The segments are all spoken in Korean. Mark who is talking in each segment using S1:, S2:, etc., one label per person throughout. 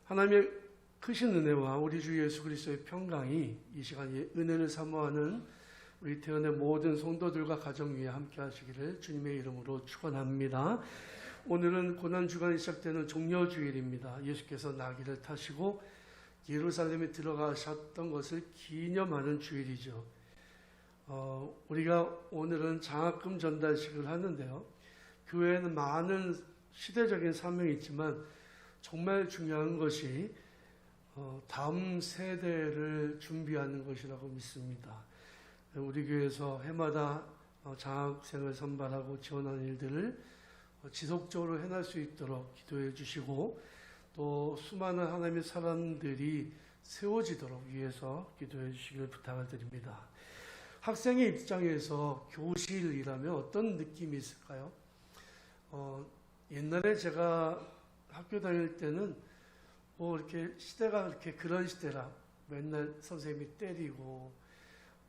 S1: 하나님의 크신 은혜와 우리 주 예수 그리스도의 평강이 이 시간에 은혜를 사모하는 우리 태연의 모든 성도들과 가정 위에 함께 하시기를 주님의 이름으로 축원합니다. 오늘은 고난주간이 시작되는 종려주일입니다. 예수께서 나귀를 타시고 예루살렘에 들어가셨던 것을 기념하는 주일이죠. 우리가 오늘은 장학금 전달식을 하는데요. 교회에는 많은 시대적인 사명이 있지만 정말 중요한 것이 다음 세대를 준비하는 것이라고 믿습니다. 우리 교회에서 해마다 장학생을 선발하고 지원하는 일들을 지속적으로 해낼 수 있도록 기도해 주시고 또 수많은 하나님의 사람들이 세워지도록 위해서 기도해 주시길 부탁을 드립니다. 학생의 입장에서 교실이라면 어떤 느낌이 있을까요? 옛날에 제가 학교 다닐 때는 이렇게 시대가 이렇게 그런 시대라 맨날 선생님이 때리고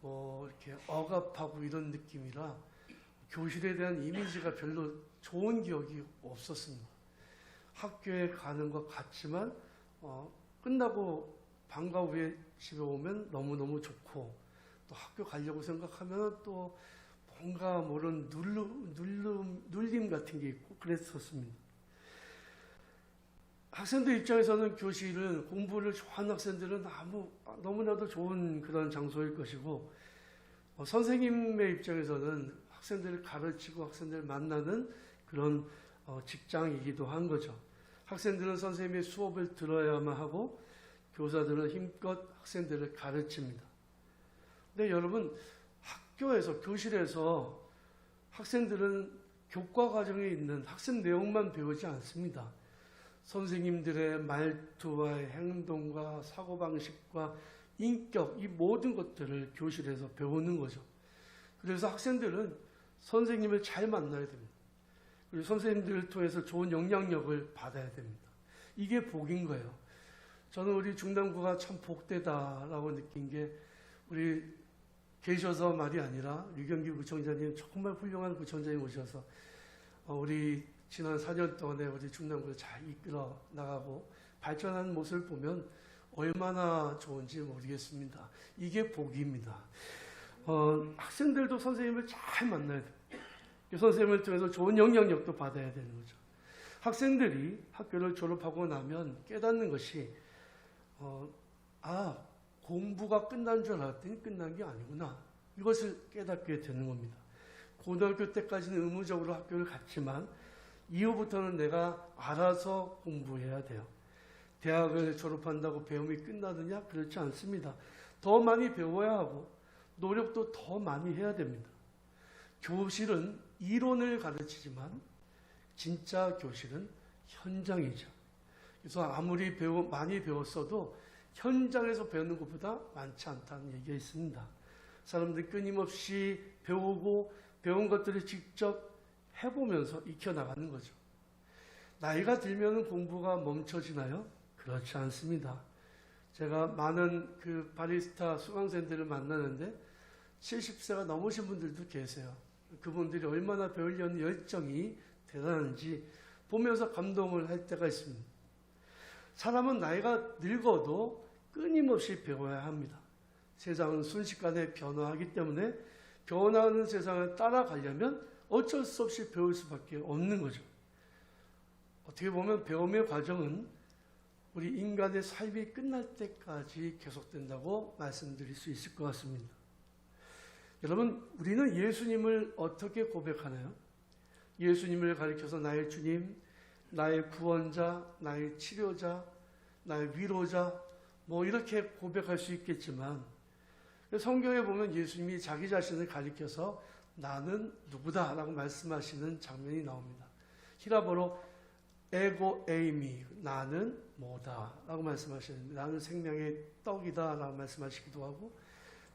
S1: 이렇게 억압하고 이런 느낌이라 교실에 대한 이미지가 별로 좋은 기억이 없었습니다. 학교에 가는 것 같지만 끝나고 방과 후에 집에 오면 너무너무 좋고 또 학교 가려고 생각하면 또 뭔가 모르는 눌림 같은 게 있고 그랬었습니다. 학생들 입장에서는 교실은 공부를 좋아하는 학생들은 너무나도 좋은 그런 장소일 것이고 선생님의 입장에서는 학생들을 가르치고 학생들을 만나는 그런 직장이기도 한 거죠. 학생들은 선생님의 수업을 들어야만 하고 교사들은 힘껏 학생들을 가르칩니다. 근데 여러분 학교에서 교실에서 학생들은 교과 과정에 있는 학습 내용만 배우지 않습니다. 선생님들의 말투와 행동과 사고방식과 인격 이 모든 것들을 교실에서 배우는 거죠. 그래서 학생들은 선생님을 잘 만나야 됩니다. 그리고 선생님들을 통해서 좋은 영향력을 받아야 됩니다. 이게 복인 거예요. 저는 우리 중남구가 참 복되다라고 느낀 게 우리 계셔서 말이 아니라 유경기 구청장님 정말 훌륭한 구청장님 오셔서 우리 지난 4년 동안에 우리 중남구를 잘 이끌어 나가고 발전하는 모습을 보면 얼마나 좋은지 모르겠습니다. 이게 복입니다. 학생들도 선생님을 잘 만나야 돼요. 선생님을 통해서 좋은 영향력도 받아야 되는 거죠. 학생들이 학교를 졸업하고 나면 깨닫는 것이 공부가 끝난 줄 알았더니 끝난 게 아니구나. 이것을 깨닫게 되는 겁니다. 고등학교 때까지는 의무적으로 학교를 갔지만 이후부터는 내가 알아서 공부해야 돼요. 대학을 졸업한다고 배움이 끝나느냐? 그렇지 않습니다. 더 많이 배워야 하고 노력도 더 많이 해야 됩니다. 교실은 이론을 가르치지만 진짜 교실은 현장이죠. 그래서 아무리 많이 배웠어도 현장에서 배우는 것보다 많지 않다는 얘기가 있습니다. 사람들이 끊임없이 배우고 배운 것들을 직접 해보면서 익혀나가는 거죠. 나이가 들면 공부가 멈춰지나요? 그렇지 않습니다. 제가 많은 그 바리스타 수강생들을 만나는데 70세가 넘으신 분들도 계세요. 그분들이 얼마나 배우려는 열정이 대단한지 보면서 감동을 할 때가 있습니다. 사람은 나이가 늙어도 끊임없이 배워야 합니다. 세상은 순식간에 변화하기 때문에 변화하는 세상을 따라가려면 어쩔 수 없이 배울 수밖에 없는 거죠. 어떻게 보면 배움의 과정은 우리 인간의 삶이 끝날 때까지 계속된다고 말씀드릴 수 있을 것 같습니다. 여러분, 우리는 예수님을 어떻게 고백하나요? 예수님을 가리켜서 나의 주님, 나의 구원자, 나의 치료자, 나의 위로자 이렇게 고백할 수 있겠지만 성경에 보면 예수님이 자기 자신을 가리켜서 나는 누구다 라고 말씀하시는 장면이 나옵니다. 히라보로 에고 에이미, 나는 뭐다 라고 말씀하시는데 나는 생명의 떡이다 라고 말씀하시기도 하고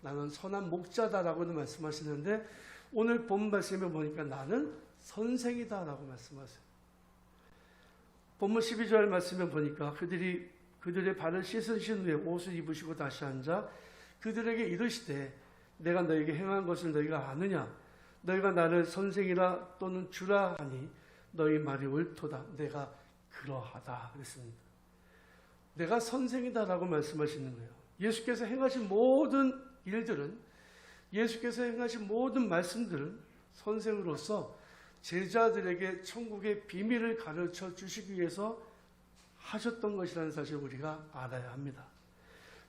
S1: 나는 선한 목자다 라고도 말씀하시는데 오늘 본 말씀에 보니까 나는 선생이다 라고 말씀하세요. 본문 12절 말씀에 보니까 그들의 발을 씻으신 후에 옷을 입으시고 다시 앉아 그들에게 이르시되 내가 너에게 행한 것을 너희가 아느냐? 너희가 나를 선생이라 또는 주라 하니 너희 말이 옳도다. 내가 그러하다 그랬습니다. 내가 선생이다라고 말씀하시는 거예요. 예수께서 행하신 모든 일들은, 예수께서 행하신 모든 말씀들은 선생으로서 제자들에게 천국의 비밀을 가르쳐 주시기 위해서 하셨던 것이라는 사실을 우리가 알아야 합니다.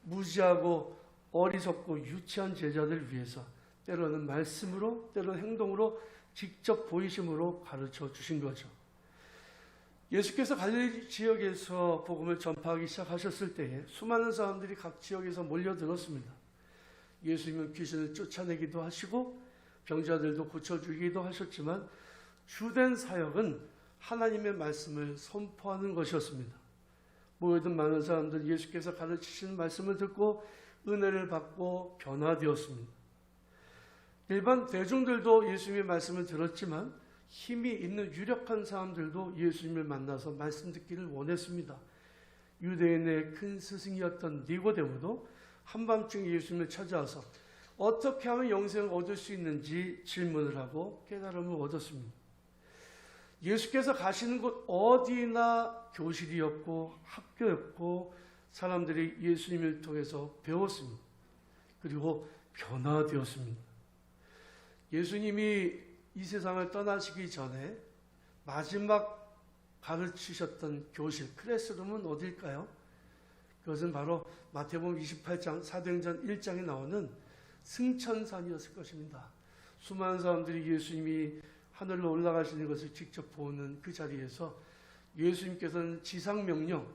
S1: 무지하고 어리석고 유치한 제자들을 위해서 때로는 말씀으로, 때로는 행동으로, 직접 보이심으로 가르쳐 주신 거죠. 예수께서 갈릴리 지역에서 복음을 전파하기 시작하셨을 때에 수많은 사람들이 각 지역에서 몰려들었습니다. 예수님은 귀신을 쫓아내기도 하시고 병자들도 고쳐주기도 하셨지만 주된 사역은 하나님의 말씀을 선포하는 것이었습니다. 모여든 많은 사람들은 예수께서 가르치신 말씀을 듣고 은혜를 받고 변화되었습니다. 일반 대중들도 예수님의 말씀을 들었지만 힘이 있는 유력한 사람들도 예수님을 만나서 말씀 듣기를 원했습니다. 유대인의 큰 스승이었던 니고데모도 한밤중에 예수님을 찾아와서 어떻게 하면 영생을 얻을 수 있는지 질문을 하고 깨달음을 얻었습니다. 예수께서 가시는 곳 어디나 교실이었고 학교였고 사람들이 예수님을 통해서 배웠습니다. 그리고 변화되었습니다. 예수님이 이 세상을 떠나시기 전에 마지막 가르치셨던 교실, 클래스룸은 어딜까요? 그것은 바로 마태복음 28장 사도행전 1장에 나오는 승천산이었을 것입니다. 수많은 사람들이 예수님이 하늘로 올라가시는 것을 직접 보는 그 자리에서 예수님께서는 지상명령,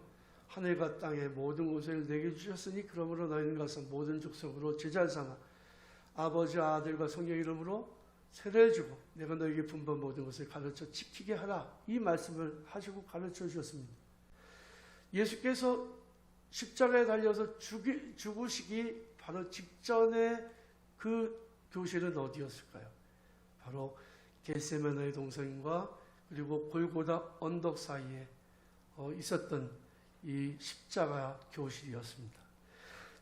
S1: 하늘과 땅의 모든 것을 내게 주셨으니 그러므로 너희는 가서 모든 족속으로 제자를 삼아 아버지와 아들과 성령 이름으로 세례를 주고 내가 너에게 분부한 모든 것을 가르쳐 지키게 하라. 이 말씀을 하시고 가르쳐 주셨습니다. 예수께서 십자가에 달려서 죽으시기 바로 직전에 그 교실은 어디였을까요? 바로 겟세마네의 동산과 그리고 골고다 언덕 사이에 있었던 이 십자가 교실이었습니다.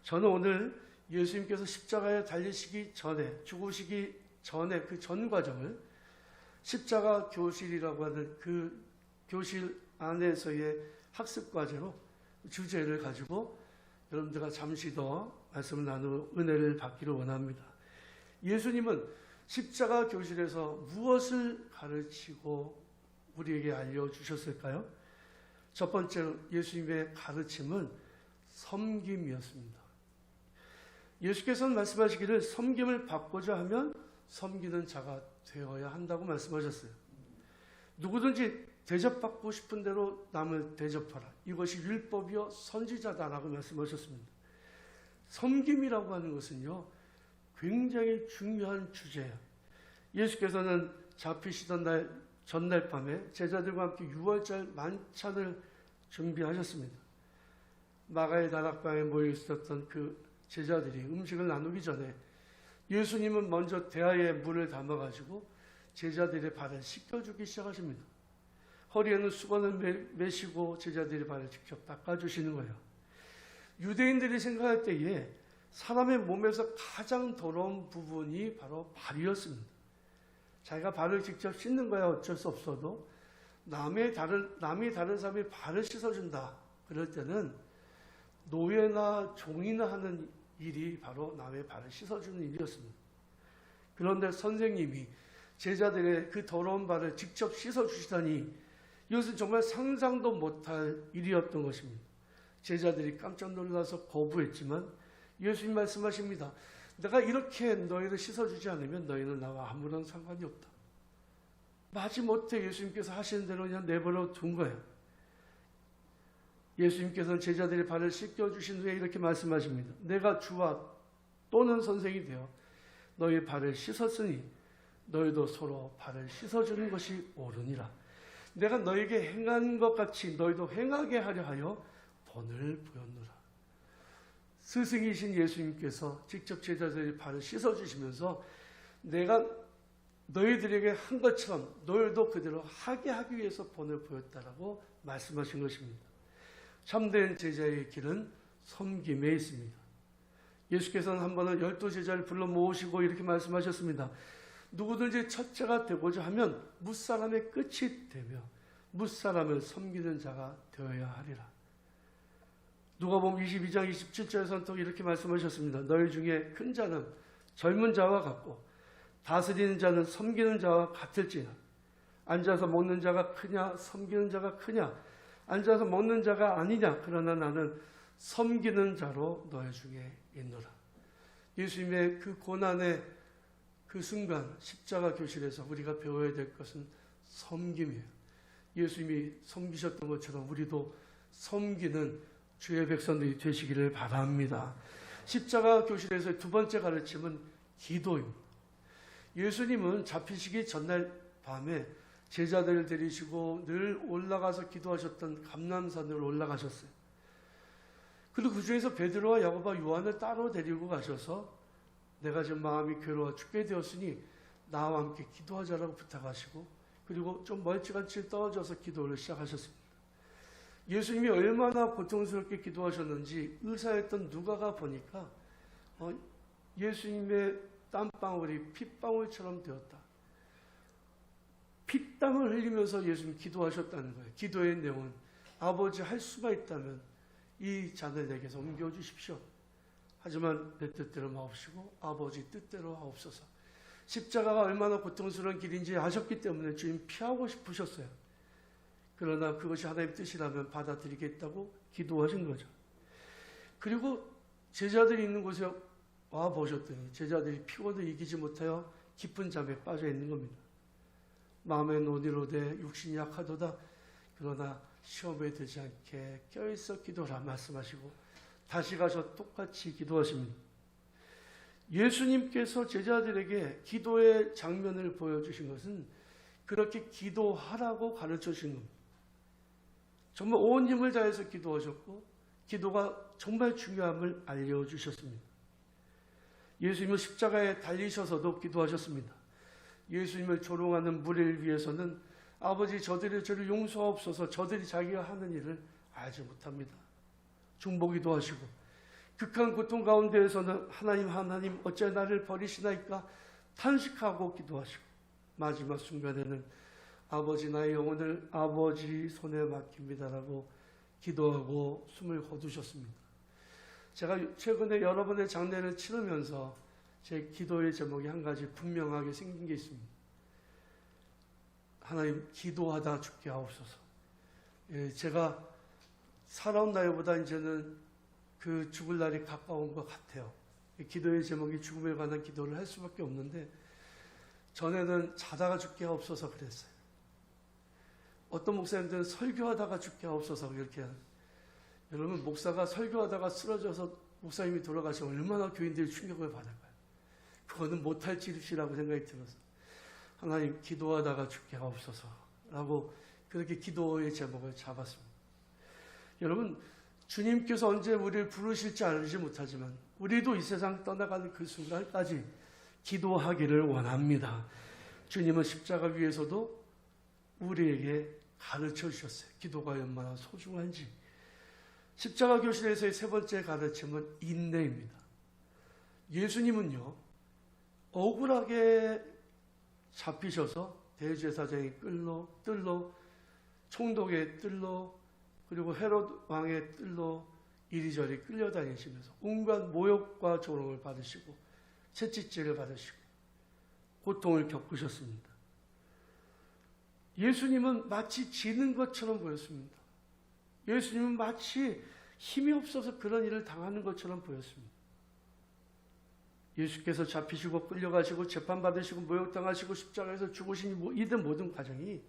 S1: 저는 오늘 예수님께서 십자가에 달리시기 전에, 죽으시기 전에 그 전 과정을 십자가 교실이라고 하는 그 교실 안에서의 학습 과제로 주제를 가지고 여러분들과 잠시 더 말씀을 나누고 은혜를 받기를 원합니다. 예수님은 십자가 교실에서 무엇을 가르치고 우리에게 알려주셨을까요? 첫 번째로 예수님의 가르침은 섬김이었습니다. 예수께서는 말씀하시기를 섬김을 받고자 하면 섬기는 자가 되어야 한다고 말씀하셨어요. 누구든지 대접받고 싶은 대로 남을 대접하라. 이것이 율법이요 선지자다라고 말씀하셨습니다. 섬김이라고 하는 것은요, 굉장히 중요한 주제예요. 예수께서는 잡히시던 날 전날 밤에 제자들과 함께 유월절 만찬을 준비하셨습니다. 마가의 다락방에 모여 있었던 그 제자들이 음식을 나누기 전에 예수님은 먼저 대야에 물을 담아가지고 제자들의 발을 씻겨주기 시작하십니다. 허리에는 수건을 매시고 제자들의 발을 직접 닦아주시는 거예요. 유대인들이 생각할 때에 사람의 몸에서 가장 더러운 부분이 바로 발이었습니다. 자기가 발을 직접 씻는 거야 어쩔 수 없어도 남이 다른 사람이 발을 씻어준다. 그럴 때는 노예나 종이나 하는 일이 바로 남의 발을 씻어주는 일이었습니다. 그런데 선생님이 제자들의 그 더러운 발을 직접 씻어주시다니 이것은 정말 상상도 못할 일이었던 것입니다. 제자들이 깜짝 놀라서 거부했지만 예수님 말씀하십니다. 내가 이렇게 너희를 씻어주지 않으면 너희는 나와 아무런 상관이 없다. 마지못해 예수님께서 하시는 대로 그냥 내버려 둔 거예요. 예수님께서는 제자들의 발을 씻겨주신 후에 이렇게 말씀하십니다. 내가 주와 또는 선생이 되어 너희 발을 씻었으니 너희도 서로 발을 씻어주는 것이 옳으니라. 내가 너에게 행한 것 같이 너희도 행하게 하려 하여 본을 보였노라. 스승이신 예수님께서 직접 제자들의 발을 씻어주시면서 내가 너희들에게 한 것처럼 너희도 그대로 하게 하기 위해서 본을 보였다라고 말씀하신 것입니다. 참된 제자의 길은 섬김에 있습니다. 예수께서는 한 번은 12제자를 불러 모으시고 이렇게 말씀하셨습니다. 누구든지 첫째가 되고자 하면 뭇사람의 끝이 되며 뭇사람을 섬기는 자가 되어야 하리라. 누가복음 22장 27절에서는 또 이렇게 말씀하셨습니다. 너희 중에 큰 자는 젊은 자와 같고 다스리는 자는 섬기는 자와 같을지나 앉아서 먹는 자가 크냐 섬기는 자가 크냐 앉아서 먹는 자가 아니냐 그러나 나는 섬기는 자로 너희 중에 있노라. 예수님의 그 고난의 그 순간 십자가 교실에서 우리가 배워야 될 것은 섬김이에요. 예수님이 섬기셨던 것처럼 우리도 섬기는 주의 백성들이 되시기를 바랍니다. 십자가 교실에서의 두 번째 가르침은 기도입니다. 예수님은 잡히시기 전날 밤에 제자들을 데리시고 늘 올라가서 기도하셨던 감람산으로 올라가셨어요. 그리고 그 중에서 베드로와 야고보와 요한을 따로 데리고 가셔서 내가 지금 마음이 괴로워 죽게 되었으니 나와 함께 기도하자라고 부탁하시고 그리고 좀 멀찌감치 떨어져서 기도를 시작하셨습니다. 예수님이 얼마나 고통스럽게 기도하셨는지 의사였던 누가가 보니까 예수님의 땀방울이 핏방울처럼 되었다. 피땀을 흘리면서 예수님이 기도하셨다는 거예요. 기도의 내용은 아버지 할 수가 있다면 이 잔을 내게서 옮겨주십시오. 하지만 내 뜻대로 마옵시고 아버지 뜻대로 하옵소서. 십자가가 얼마나 고통스러운 길인지 아셨기 때문에 주님 피하고 싶으셨어요. 그러나 그것이 하나님 뜻이라면 받아들이겠다고 기도하신 거죠. 그리고 제자들이 있는 곳에 와 보셨더니 제자들이 피곤을 이기지 못하여 깊은 잠에 빠져 있는 겁니다. 마음의 논의로 돼 육신이 약하도다. 그러나 시험에 들지 않게 껴있어 기도라 말씀하시고 다시 가서 똑같이 기도하십니다. 예수님께서 제자들에게 기도의 장면을 보여주신 것은 그렇게 기도하라고 가르쳐 주신 겁니다. 정말 온 힘을 다해서 기도하셨고 기도가 정말 중요함을 알려주셨습니다. 예수님은 십자가에 달리셔서도 기도하셨습니다. 예수님을 조롱하는 무리를 위해서는 아버지 저들이 저를 용서하옵소서 저들이 자기가 하는 일을 알지 못합니다. 중보기도 하시고 극한 고통 가운데에서는 하나님 어째 나를 버리시나이까 탄식하고 기도하시고 마지막 순간에는 아버지 나의 영혼을 아버지 손에 맡깁니다라고 기도하고 숨을 거두셨습니다. 제가 최근에 여러 번의 장례를 치르면서 제 기도의 제목이 한 가지 분명하게 생긴 게 있습니다. 하나님 기도하다 죽게 하옵소서. 제가 살아온 나이보다 이제는 그 죽을 날이 가까운 것 같아요. 기도의 제목이 죽음에 관한 기도를 할 수밖에 없는데 전에는 자다가 죽게 하옵소서 그랬어요. 어떤 목사님들은 설교하다가 죽게 하옵소서 이렇게 하는. 여러분 목사가 설교하다가 쓰러져서 목사님이 돌아가시면 얼마나 교인들이 충격을 받을까요? 그거는 못할 짓이라고 생각이 들어서 하나님 기도하다가 죽게 하옵소서라고 그렇게 기도의 제목을 잡았습니다. 여러분 주님께서 언제 우리를 부르실지 알지 못하지만 우리도 이 세상 떠나가는 그 순간까지 기도하기를 원합니다. 주님은 십자가 위에서도 우리에게 가르쳐 주셨어요. 기도가 얼마나 소중한지. 십자가 교실에서의 세 번째 가르침은 인내입니다. 예수님은요 억울하게 잡히셔서 대제사장의 뜰로 총독의 뜰로 그리고 헤롯 왕의 뜰로 이리저리 끌려다니시면서 온갖 모욕과 조롱을 받으시고 채찍질을 받으시고 고통을 겪으셨습니다. 예수님은 마치 지는 것처럼 보였습니다. 예수님은 마치 힘이 없어서 그런 일을 당하는 것처럼 보였습니다. 예수께서 잡히시고 끌려가시고 재판받으시고 모욕당하시고 십자가에서 죽으신 이들 모든 과정이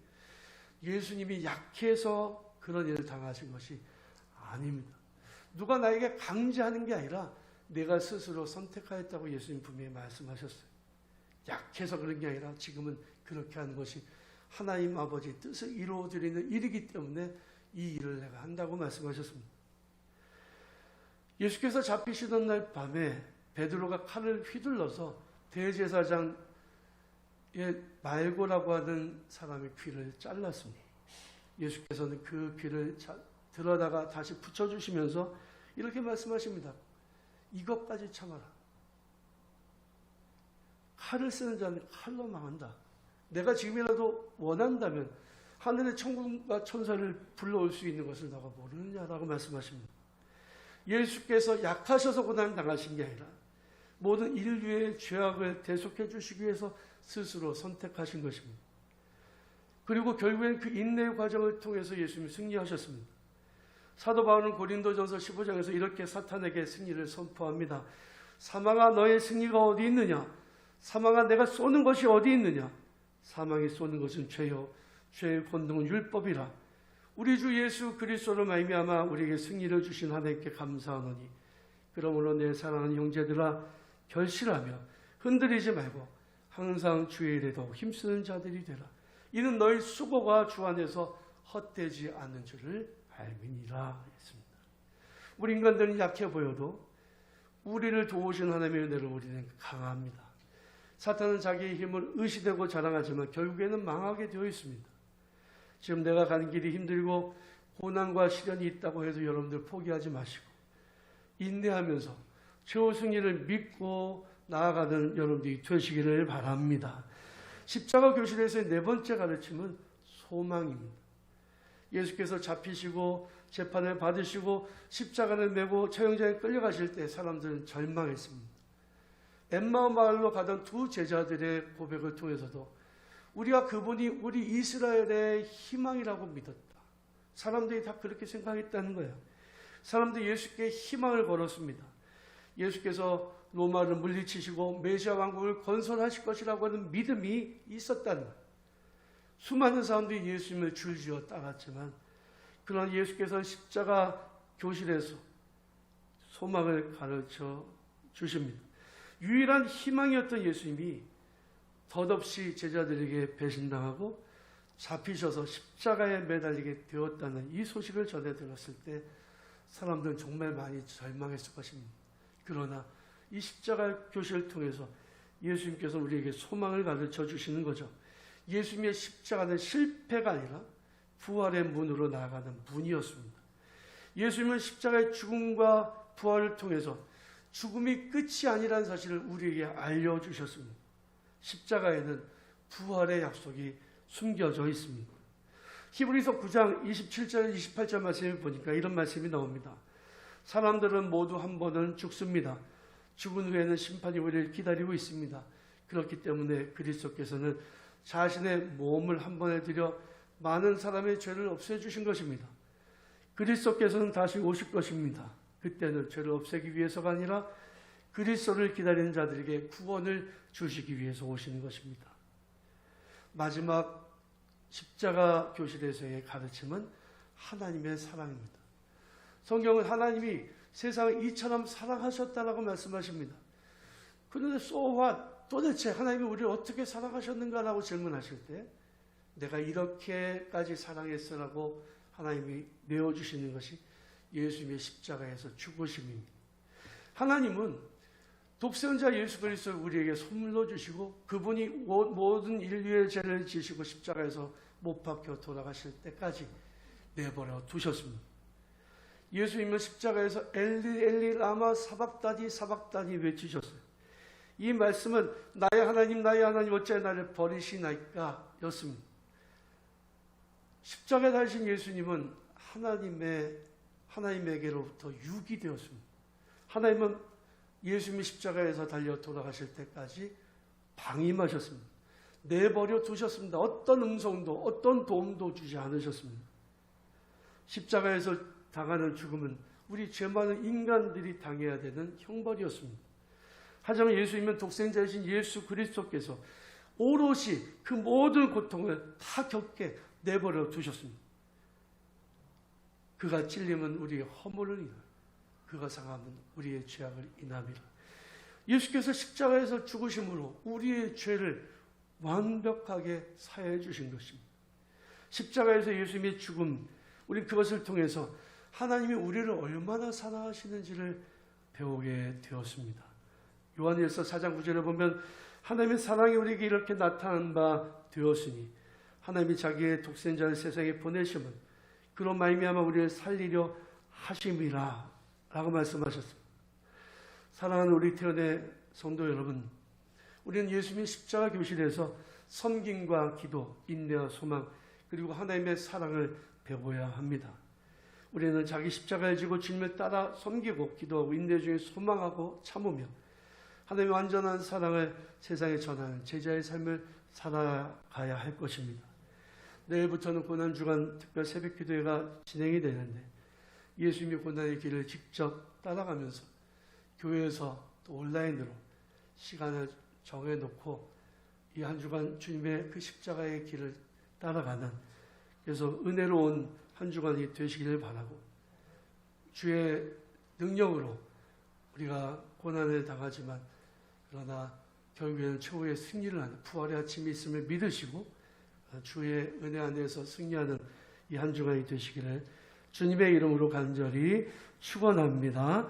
S1: 예수님이 약해서 그런 일을 당하신 것이 아닙니다. 누가 나에게 강제하는 게 아니라 내가 스스로 선택하였다고 예수님 분명히 말씀하셨어요. 약해서 그런 게 아니라 지금은 그렇게 하는 것이 하나님 아버지 뜻을 이루어드리는 일이기 때문에 이 일을 내가 한다고 말씀하셨습니다. 예수께서 잡히시던 날 밤에 베드로가 칼을 휘둘러서 대제사장의 말고라고 하는 사람의 귀를 잘랐습니다. 예수께서는 그 귀를 들어다가 다시 붙여주시면서 이렇게 말씀하십니다. 이것까지 참아라. 칼을 쓰는 자는 칼로 망한다. 내가 지금이라도 원한다면 하늘의 천군과 천사를 불러올 수 있는 것을 너가 모르느냐라고 말씀하십니다. 예수께서 약하셔서 고난 당하신 게 아니라 모든 인류의 죄악을 대속해 주시기 위해서 스스로 선택하신 것입니다. 그리고 결국엔 그 인내의 과정을 통해서 예수님이 승리하셨습니다. 사도 바울은 고린도전서 15장에서 이렇게 사탄에게 승리를 선포합니다. 사망아 너의 승리가 어디 있느냐? 사망아 내가 쏘는 것이 어디 있느냐? 사망이 쏘는 것은 죄요 죄의 권능은 율법이라. 우리 주 예수 그리스도로 말미암아 우리에게 승리를 주신 하나님께 감사하노니 그러므로 내 사랑하는 형제들아 결실하며 흔들리지 말고 항상 주의 일에 더욱 힘쓰는 자들이 되라. 이는 너희 수고가 주 안에서 헛되지 않는 줄을 알미니라 했습니다. 우리 인간들은 약해 보여도 우리를 도우신 하나님의 은혜로 우리는 강합니다. 사탄은 자기의 힘을 의시되고 자랑하지만 결국에는 망하게 되어 있습니다. 지금 내가 가는 길이 힘들고 고난과 시련이 있다고 해도 여러분들 포기하지 마시고 인내하면서 최후 승리를 믿고 나아가는 여러분들이 되시기를 바랍니다. 십자가 교실에서의 네 번째 가르침은 소망입니다. 예수께서 잡히시고 재판을 받으시고 십자가를 메고 처형장에 끌려가실 때 사람들은 절망했습니다. 엠마오 마을로 가던 두 제자들의 고백을 통해서도 우리가 그분이 우리 이스라엘의 희망이라고 믿었다. 사람들이 다 그렇게 생각했다는 거예요. 사람들이 예수께 희망을 걸었습니다. 예수께서 로마를 물리치시고 메시아 왕국을 건설하실 것이라고 하는 믿음이 있었다는 거예요. 수많은 사람들이 예수님을 줄지어 따랐지만 그러나 예수께서는 십자가 교실에서 소망을 가르쳐 주십니다. 유일한 희망이었던 예수님이 덧없이 제자들에게 배신당하고 잡히셔서 십자가에 매달리게 되었다는 이 소식을 전해 들었을 때 사람들은 정말 많이 절망했을 것입니다. 그러나 이 십자가 교실을 통해서 예수님께서 우리에게 소망을 가르쳐 주시는 거죠. 예수님의 십자가는 실패가 아니라 부활의 문으로 나아가는 문이었습니다. 예수님은 십자가의 죽음과 부활을 통해서 죽음이 끝이 아니라는 사실을 우리에게 알려주셨습니다. 십자가에는 부활의 약속이 숨겨져 있습니다. 히브리서 9장 27절 28절 말씀을 보니까 이런 말씀이 나옵니다. 사람들은 모두 한 번은 죽습니다. 죽은 후에는 심판이 우리를 기다리고 있습니다. 그렇기 때문에 그리스도께서는 자신의 몸을 한 번에 들여 많은 사람의 죄를 없애주신 것입니다. 그리스도께서는 다시 오실 것입니다. 그때는 죄를 없애기 위해서가 아니라 그리스도를 기다리는 자들에게 구원을 주시기 위해서 오시는 것입니다. 마지막 십자가 교실에서의 가르침은 하나님의 사랑입니다. 성경은 하나님이 세상을 이처럼 사랑하셨다라고 말씀하십니다. 그런데 so what? 도대체 하나님이 우리를 어떻게 사랑하셨는가라고 질문하실 때 내가 이렇게까지 사랑했으라고 하나님이 내어주시는 것이 예수님의 십자가에서 죽으심입니다. 하나님은 독생자 예수 그리스도를 우리에게 선물로 주시고 그분이 모든 인류의 죄를 지시고 십자가에서 못 박혀 돌아가실 때까지 내버려 두셨습니다. 예수님은 십자가에서 엘리 엘리 라마 사박다니 사박다니 외치셨어요. 이 말씀은 나의 하나님 어찌 나를 버리시나이까 였습니다. 십자가에 달리신 예수님은 하나님에게로부터 육이 되었습니다. 하나님은 예수님이 십자가에서 달려 돌아가실 때까지 방임하셨습니다. 내버려 두셨습니다. 어떤 음성도 어떤 도움도 주지 않으셨습니다. 십자가에서 당하는 죽음은 우리 죄 많은 인간들이 당해야 되는 형벌이었습니다. 하지만 예수님은 독생자이신 예수 그리스도께서 오롯이 그 모든 고통을 다 겪게 내버려 두셨습니다. 그가 찔림은 우리의 허물을 인하여 그가 상함은 우리의 죄악을 인함이라. 예수께서 십자가에서 죽으심으로 우리의 죄를 완벽하게 사해 주신 것입니다. 십자가에서 예수님의 죽음, 우리 그것을 통해서 하나님이 우리를 얼마나 사랑하시는지를 배우게 되었습니다. 요한일서 4장 9절에 보면 하나님의 사랑이 우리에게 이렇게 나타난 바 되었으니 하나님이 자기의 독생자를 세상에 보내심은 그로 말미암아 우리를 살리려 하심이라 라고 말씀하셨습니다. 사랑하는 우리 태연의 성도 여러분, 우리는 예수님의 십자가 교실에서 섬김과 기도, 인내와 소망, 그리고 하나님의 사랑을 배워야 합니다. 우리는 자기 십자가를 지고 주님을 따라 섬기고 기도하고 인내 중에 소망하고 참으며 하나님의 완전한 사랑을 세상에 전하는 제자의 삶을 살아가야 할 것입니다. 내일부터는 고난주간 특별 새벽기도회가 진행이 되는데 예수님의 고난의 길을 직접 따라가면서 교회에서 또 온라인으로 시간을 정해놓고 이 한 주간 주님의 그 십자가의 길을 따라가는, 그래서 은혜로운 한 주간이 되시기를 바라고, 주의 능력으로 우리가 고난을 당하지만 그러나 결국에는 최후의 승리를 하는 부활의 아침이 있음을 믿으시고 주의 은혜 안에서 승리하는 이 한 주간이 되시기를 주님의 이름으로 간절히 축원합니다.